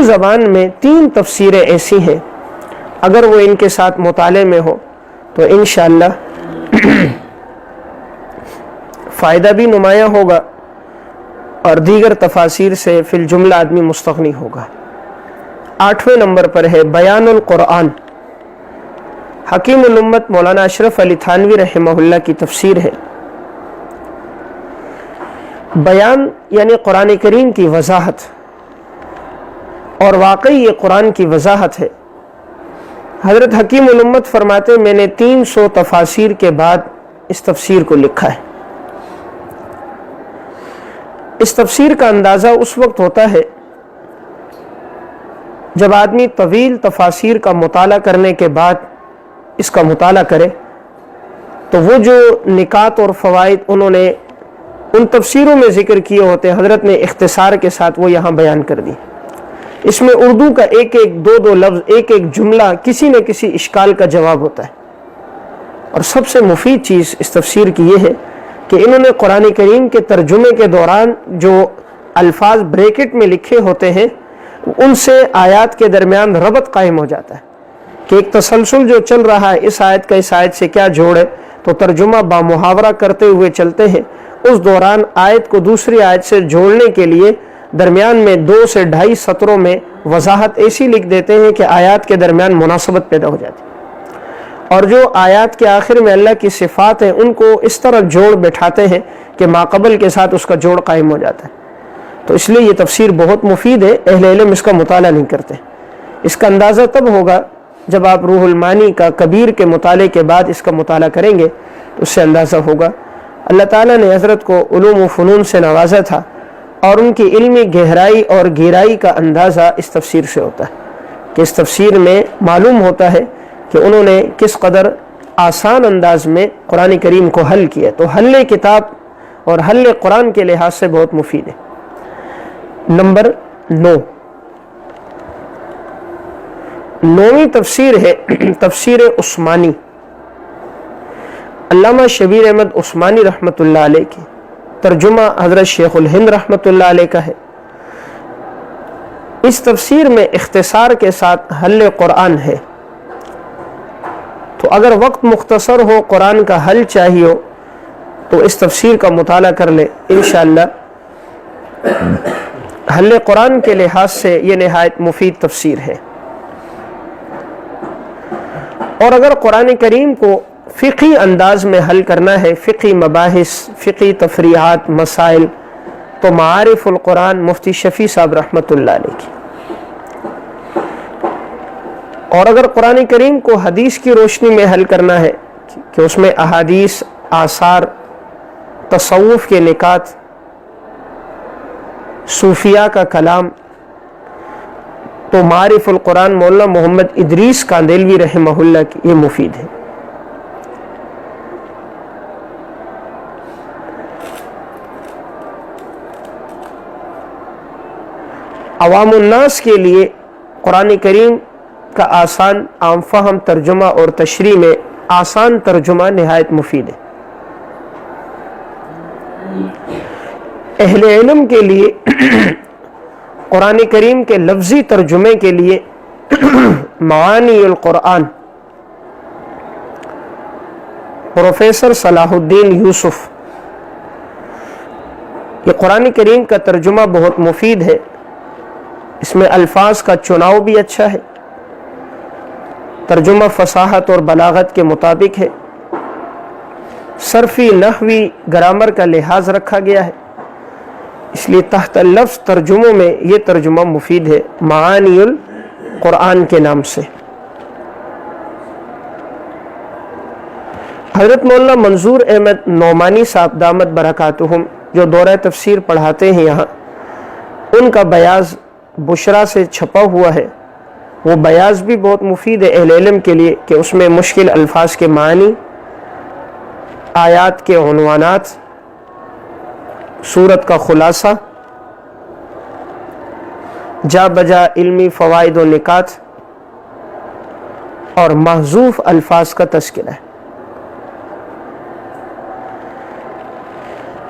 زبان میں 3 تفسیریں ایسی ہیں، اگر وہ ان کے ساتھ مطالعے میں ہو تو انشاءاللہ فائدہ بھی نمایاں ہوگا اور دیگر تفاسیر سے فی الجملہ آدمی مستغنی ہوگا۔ 8ویں نمبر پر ہے بیان القرآن، حکیم الامت مولانا اشرف علی تھانوی رحمہ اللہ کی تفسیر ہے۔ بیان یعنی قرآن کریم کی وضاحت، اور واقعی یہ قرآن کی وضاحت ہے۔ حضرت حکیم الامت فرماتے میں نے 300 تفاسیر کے بعد اس تفسیر کو لکھا ہے۔ اس تفسیر کا اندازہ اس وقت ہوتا ہے جب آدمی طویل تفاسیر کا مطالعہ کرنے کے بعد اس کا مطالعہ کرے تو وہ جو نکات اور فوائد انہوں نے ان تفسیروں میں ذکر کیے ہوتے ہیں، حضرت نے اختصار کے ساتھ وہ یہاں بیان کر دی۔ اس میں اردو کا ایک دو لفظ، ایک جملہ کسی نہ کسی اشکال کا جواب ہوتا ہے۔ اور سب سے مفید چیز اس تفسیر کی یہ ہے کہ انہوں نے قرآن کریم کے ترجمے کے دوران جو الفاظ بریکٹ میں لکھے ہوتے ہیں ان سے آیات کے درمیان ربط قائم ہو جاتا ہے کہ ایک تسلسل جو چل رہا ہے، اس آیت کا اس آیت سے کیا جوڑ ہے، تو ترجمہ بامحاورہ کرتے ہوئے چلتے ہیں۔ اس دوران آیت کو دوسری آیت سے جوڑنے کے لیے درمیان میں 2 سے 2.5 سطروں میں وضاحت ایسی لکھ دیتے ہیں کہ آیات کے درمیان مناسبت پیدا ہو جاتی ہے، اور جو آیات کے آخر میں اللہ کی صفات ہیں ان کو اس طرح جوڑ بٹھاتے ہیں کہ ماقبل کے ساتھ اس کا جوڑ قائم ہو جاتا ہے۔ تو اس لیے یہ تفسیر بہت مفید ہے، اہل علم اس کا مطالعہ نہیں کرتے۔ اس کا اندازہ تب ہوگا جب آپ روح المعانی کا کبیر کے مطالعے کے بعد اس کا مطالعہ کریں گے تو اس سے اندازہ ہوگا۔ اللہ تعالیٰ نے حضرت کو علوم و فنون سے نوازا تھا، اور ان کی علمی گہرائی اور گہرائی کا اندازہ اس تفسیر سے ہوتا ہے کہ اس تفسیر میں معلوم ہوتا ہے کہ انہوں نے کس قدر آسان انداز میں قرآن کریم کو حل کیا۔ تو حل کتاب اور حل قرآن کے لحاظ سے بہت مفید ہے۔ نمبر 9، 9ویں تفسیر ہے تفسیر عثمانی، علامہ شبیر احمد عثمانی رحمۃ اللہ علیہ کی، ترجمہ حضرت شیخ الہند رحمۃ اللہ علیہ کا ہے۔ اس تفسیر میں اختصار کے ساتھ حل قرآن ہے، تو اگر وقت مختصر ہو، قرآن کا حل چاہیے ہو تو اس تفسیر کا مطالعہ کر لے، انشاءاللہ حل قرآن کے لحاظ سے یہ نہایت مفید تفسیر ہے۔ اور اگر قرآن کریم کو فقہی انداز میں حل کرنا ہے، فقہی مباحث، فقہی تفریعات، مسائل، تو معارف القرآن مفتی شفیع صاحب رحمۃ اللہ علیہ کی۔ اور اگر قرآن کریم کو حدیث کی روشنی میں حل کرنا ہے کہ اس میں احادیث، آثار، تصوف کے نکات، صوفیاء کا کلام، تو معارف القرآن مولانا محمد ادریس کاندیلوی رحمہ اللہ کی یہ مفید ہے۔ عوام الناس کے لیے قرآن کریم کا آسان، عام فہم ترجمہ اور تشریح میں آسان ترجمہ نہایت مفید ہے۔ اہل علم کے لیے قرآن کریم کے لفظی ترجمے کے لیے معانی القرآن پروفیسر صلاح الدین یوسف، یہ قرآن کریم کا ترجمہ بہت مفید ہے، اس میں الفاظ کا چناؤ بھی اچھا ہے، ترجمہ فصاحت اور بلاغت کے مطابق ہے، صرفی، نحوی، گرامر کا لحاظ رکھا گیا ہے، اس لیے تحت لفظ ترجموں میں یہ ترجمہ مفید ہے معانی القرآن کے نام سے۔ حضرت مولانا منظور احمد نعمانی صاحب دامت برکاتہم جو دورہ تفسیر پڑھاتے ہیں یہاں، ان کا بیاض بشرا سے چھپا ہوا ہے، وہ بیاض بھی بہت مفید ہے اہل علم کے لیے کہ اس میں مشکل الفاظ کے معنی، آیات کے عنوانات، سورت کا خلاصہ، جا بجا علمی فوائد و نکات اور محذوف الفاظ کا تذکرہ ہے۔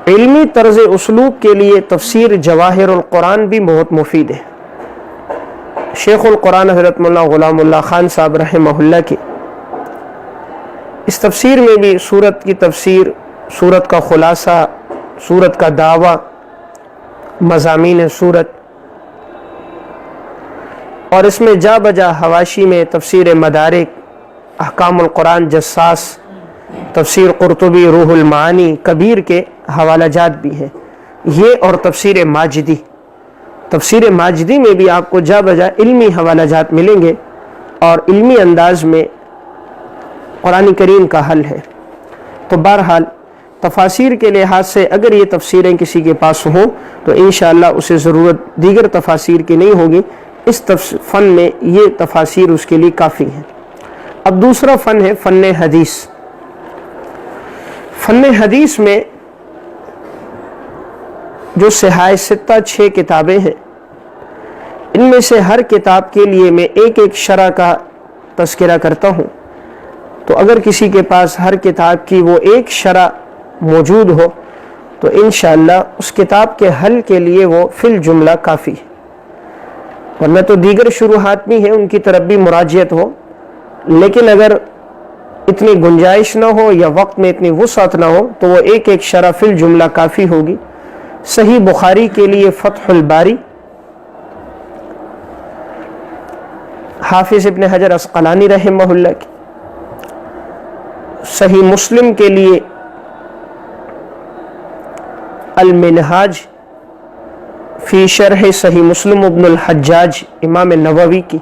علمی طرز اسلوب کے لیے تفسیر جواہر القرآن بھی بہت مفید ہے۔ شیخ القرآن حضرت مولانا غلام اللہ خان صاحب رحمہ اللہ کی اس تفسیر میں بھی سورت کی تفسیر، سورت کا خلاصہ، سورت کا دعویٰ، مضامین سورت، اور اس میں جا بجا حواشی میں تفسیر مدارک، احکام القرآن جساس، تفسیر قرطبی، روح المعانی کبیر کے حوالہ جات بھی ہیں یہ، اور تفسیر ماجدی۔ تفسیر ماجدی میں بھی آپ کو جا بجا علمی حوالہ جات ملیں گے اور علمی انداز میں قرآن کریم کا حل ہے۔ تو بہرحال تفاسیر کے لحاظ سے اگر یہ تفسیریں کسی کے پاس ہوں تو انشاءاللہ اسے ضرورت دیگر تفاسیر کی نہیں ہوگی، اس فن میں یہ تفاسیر اس کے لیے کافی ہیں۔ اب دوسرا فن ہے فن حدیث۔ فن حدیث میں جو صحاح ستہ 6 کتابیں ہیں، ان میں سے ہر کتاب کے لیے میں ایک ایک شرح کا تذکرہ کرتا ہوں، تو اگر کسی کے پاس ہر کتاب کی وہ ایک شرح موجود ہو تو انشاءاللہ اس کتاب کے حل کے لیے وہ فی الجملہ کافی ہے، ورنہ تو دیگر شروحات بھی ہیں ان کی طرف بھی مراجعت ہو، لیکن اگر اتنی گنجائش نہ ہو یا وقت میں اتنی وسعت نہ ہو تو وہ ایک ایک شرح فی الجملہ کافی ہوگی۔ صحیح بخاری کے لیے فتح الباری، حافظ ابن حجر عسقلانی رحمہ اللہ کی، صحیح مسلم کے لیے المنہاج فی شرح صحیح مسلم ابن الحجاج امام نووی کی،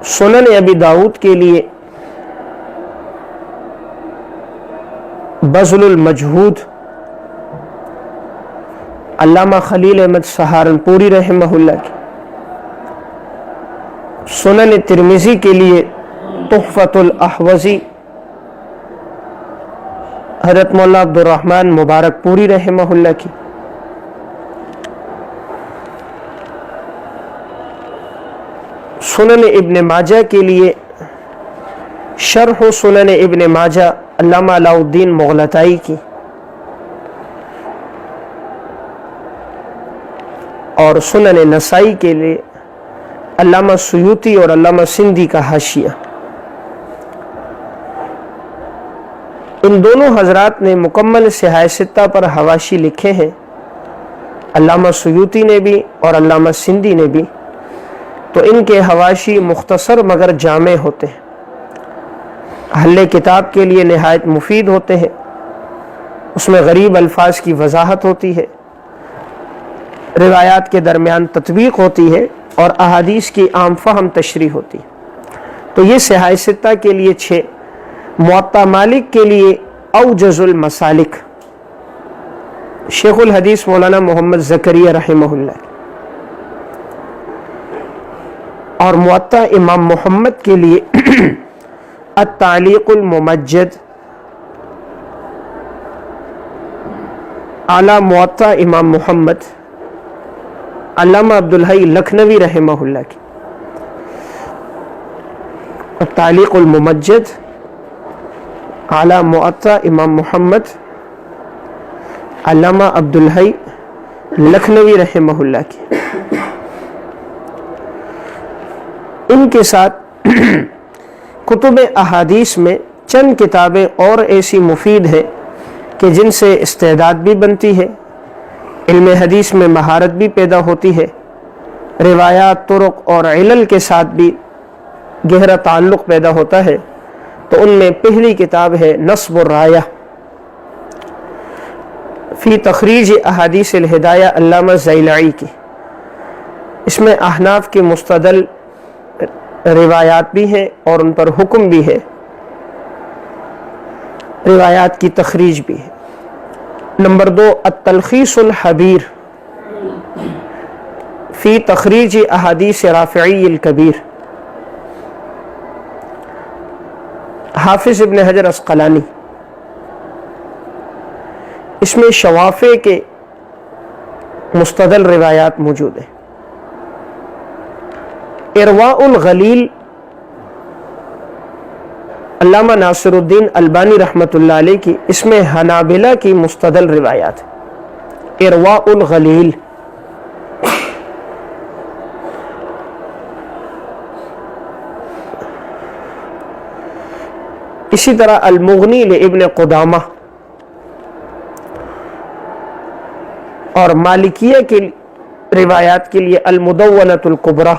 سنن ابی داؤد کے لیے بذل المجہود علامہ خلیل احمد سہارنپوری رحمہ اللہ کی، سنن ترمذی کے لیے تحفۃ الاحوذی حضرت مولانا عبد الرحمن مبارک پوری رحمہ اللہ کی، سنن ابن ماجہ کے لیے شرح سنن ابن ماجہ علامہ علاء الدین مغلطائی کی، اور سنن نسائی کے لیے علامہ سیوطی اور علامہ سندھی کا حاشیہ۔ ان دونوں حضرات نے مکمل صحاح ستہ پر حواشی لکھے ہیں، علامہ سیوطی نے بھی اور علامہ سندھی نے بھی، تو ان کے حواشی مختصر مگر جامع ہوتے ہیں، حل کتاب کے لیے نہایت مفید ہوتے ہیں، اس میں غریب الفاظ کی وضاحت ہوتی ہے، روایات کے درمیان تطبیق ہوتی ہے، اور احادیث کی عام فہم تشریح ہوتی ہے۔ تو یہ صحاح ستہ کے لیے 6، موطا مالک کے لیے اوجز المسالک شیخ الحدیث مولانا محمد زکریا رحمہ اللہ، اور موطا امام محمد کے لیے التعلیق الممجد اعلی موطا امام محمد علامہ عبدالحی لکھنوی رحمہ اللہ کی، التعلیق الممجد اعلی موطا امام محمد علامہ عبدالحی لکھنوی رحمہ اللہ کی۔ ان کے ساتھ کتب احادیث میں چند کتابیں اور ایسی مفید ہیں کہ جن سے استعداد بھی بنتی ہے، علم حدیث میں مہارت بھی پیدا ہوتی ہے، روایات، طرق اور علل کے ساتھ بھی گہرا تعلق پیدا ہوتا ہے۔ تو ان میں پہلی کتاب ہے نصب الرایہ فی تخریج احادیث الہدایہ علامہ زیلعی کی، اس میں احناف کے مستدل روایات بھی ہیں اور ان پر حکم بھی ہے، روایات کی تخریج بھی ہے۔ نمبر 2 التلخیص الحبیر فی تخریج احادیث رافعی الکبیر، حافظ ابن حجر عسقلانی، اس میں شوافع کے مستدل روایات موجود ہیں۔ ارواء الغلیل علامہ ناصر الدین البانی رحمۃ اللہ علیہ کی، اس میں حنابلہ کی مستدل روایات، ارواء الغلیل، اسی طرح المغنی لابن قدامہ، اور مالکیہ کی روایات کے لیے المدونۃ الکبریٰ۔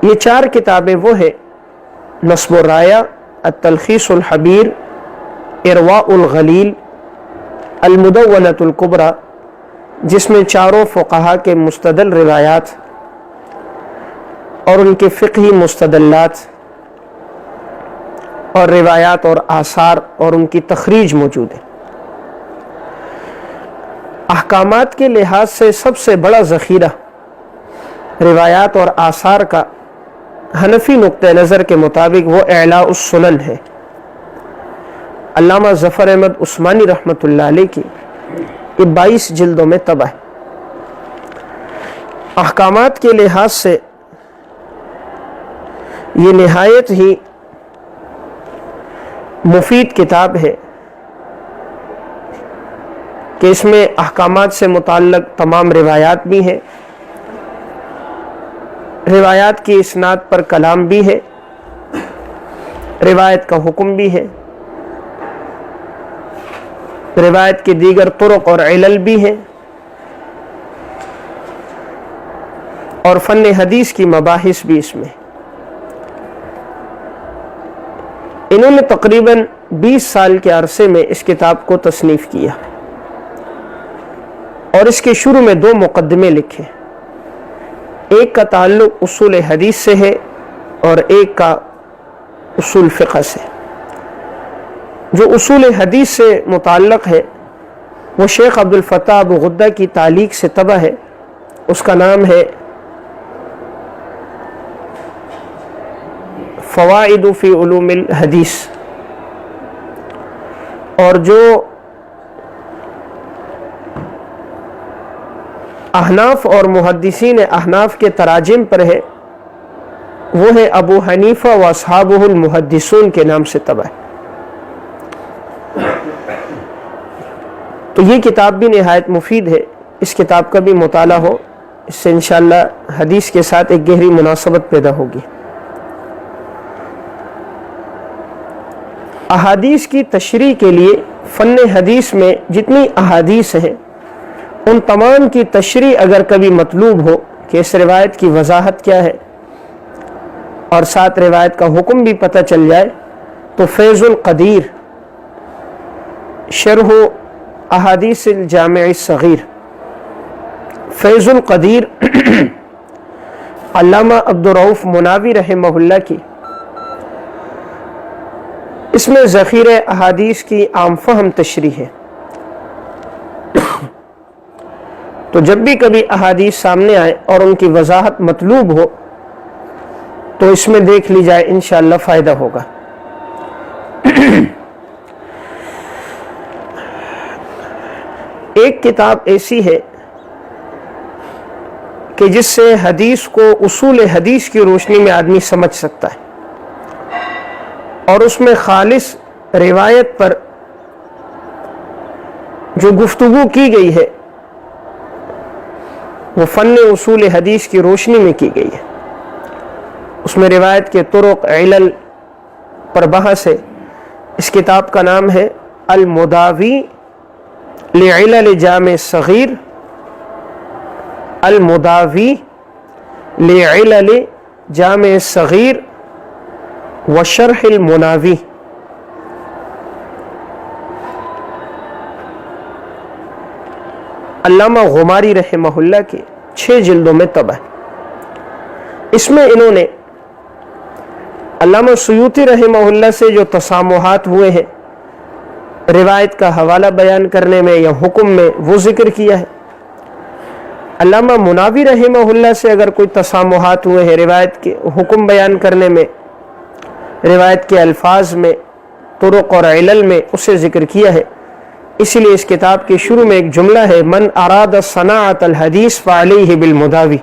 یہ 4 کتابیں وہ ہیں، نصب الرایہ، التلخیص الحبیر، ارواء الغلیل، المدونۃ الکبریٰ، جس میں چاروں فقہا کے مستدل روایات اور ان کے فقہی مستدلات اور روایات اور آثار اور ان کی تخریج موجود ہے۔ احکامات کے لحاظ سے سب سے بڑا ذخیرہ روایات اور آثار کا حنفی نقطہ نظر کے مطابق وہ اعلاء السنن ہے، علامہ ظفر احمد عثمانی رحمۃ اللہ علیہ کی، یہ 22 جلدوں میں طبع ہے۔ احکامات کے لحاظ سے یہ نہایت ہی مفید کتاب ہے کہ اس میں احکامات سے متعلق تمام روایات بھی ہیں، روایات کی اسناد پر کلام بھی ہے، روایت کا حکم بھی ہے، روایت کے دیگر طرق اور علل بھی ہیں، اور فن حدیث کی مباحث بھی اس میں۔ انہوں نے تقریباً 20 سال کے عرصے میں اس کتاب کو تصنیف کیا، اور اس کے شروع میں 2 مقدمے لکھے، ایک کا تعلق اصول حدیث سے ہے اور ایک کا اصول فقہ سے۔ جو اصول حدیث سے متعلق ہے وہ شیخ عبد الفتاح ابو غدہ کی تعلیق سے طبع ہے، اس کا نام ہے فوائد فی علوم الحدیث۔ اور جو احناف اور محدثین احناف کے تراجم پر ہے وہ ہے ابو حنیفہ و اصحابہ المحدثون کے نام سے طبع ہے۔ تو یہ کتاب بھی نہایت مفید ہے، اس کتاب کا بھی مطالعہ ہو، اس سے انشاءاللہ حدیث کے ساتھ ایک گہری مناسبت پیدا ہوگی۔ احادیث کی تشریح کے لیے فن حدیث میں جتنی احادیث ہیں ان تمام کی تشریح اگر کبھی مطلوب ہو کہ اس روایت کی وضاحت کیا ہے اور ساتھ روایت کا حکم بھی پتہ چل جائے، تو فیض القدیر شرح احادیث الجامع الصغیر، فیض القدیر علامہ عبدالرؤف مناوی رحمہ اللہ کی، اس میں ذخیرہ احادیث کی عام فہم تشریح ہے۔ تو جب بھی کبھی احادیث سامنے آئے اور ان کی وضاحت مطلوب ہو تو اس میں دیکھ لی جائے، انشاءاللہ فائدہ ہوگا۔ ایک کتاب ایسی ہے کہ جس سے حدیث کو اصول حدیث کی روشنی میں آدمی سمجھ سکتا ہے، اور اس میں خالص روایت پر جو گفتگو کی گئی ہے وہ فن اصول حدیث کی روشنی میں کی گئی ہے۔ اس میں روایت کے طرق علل پر بحث ہے۔ اس کتاب کا نام ہے المداوی لعلل جامع صغیر، المداوی لعلل جامع صغیر وشرح المناوی۔ علامہ غماری رحمہ اللہ کے 6 جلدوں میں طبع ہے۔ اس میں انہوں نے علامہ سیوطی رحمہ اللہ سے جو تسامحات ہوئے ہیں روایت کا حوالہ بیان کرنے میں یا حکم میں، وہ ذکر کیا ہے۔ علامہ مناوی رحمہ اللہ سے اگر کوئی تسامحات ہوئے ہیں روایت کے حکم بیان کرنے میں، روایت کے الفاظ میں، طرق اور علل میں، اسے ذکر کیا ہے۔ اسی لیے اس کتاب کے شروع میں ایک جملہ ہے، من اراد صناعت الحدیث فعلیہ بالمداوی۔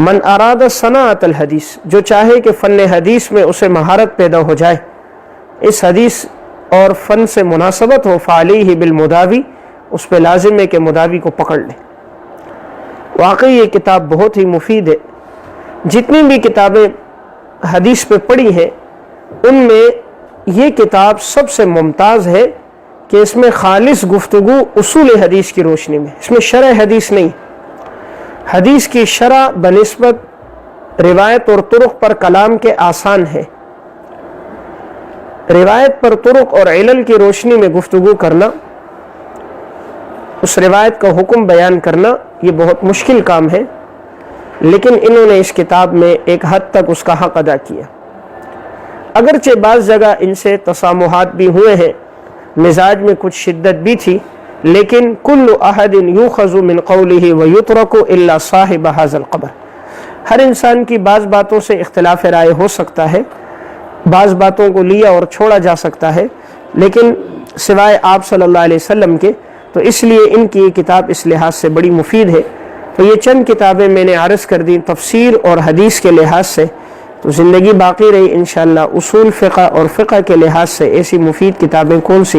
من اراد صناعت الحدیث، جو چاہے کہ فن حدیث میں اسے مہارت پیدا ہو جائے، اس حدیث اور فن سے مناسبت ہو فعلیہ بالمداوی، اس پہ لازم ہے کہ مداوی کو پکڑ لیں۔ واقعی یہ کتاب بہت ہی مفید ہے۔ جتنی بھی کتابیں حدیث پہ پڑھی ہیں ان میں یہ کتاب سب سے ممتاز ہے کہ اس میں خالص گفتگو اصول حدیث کی روشنی میں، اس میں شرح حدیث نہیں۔ حدیث کی شرح بنسبت روایت اور طرق پر کلام کے آسان ہے، روایت پر طرق اور علل کی روشنی میں گفتگو کرنا، اس روایت کا حکم بیان کرنا، یہ بہت مشکل کام ہے، لیکن انہوں نے اس کتاب میں ایک حد تک اس کا حق ادا کیا۔ اگرچہ بعض جگہ ان سے تسامحات بھی ہوئے ہیں، مزاج میں کچھ شدت بھی تھی، لیکن کل احد یؤخذ من قولہ ویترک الا صاحب ھذا القبر، ہر انسان کی بعض باتوں سے اختلاف رائے ہو سکتا ہے، بعض باتوں کو لیا اور چھوڑا جا سکتا ہے، لیکن سوائے آپ صلی اللہ علیہ وسلم کے، تو اس لیے ان کی یہ کتاب اس لحاظ سے بڑی مفید ہے۔ تو یہ چند کتابیں میں نے عرض کر دی تفسیر اور حدیث کے لحاظ سے، تو زندگی باقی رہی انشاءاللہ اصول فقہ اور فقہ کے لحاظ سے ایسی مفید کتابیں کون سی ہیں۔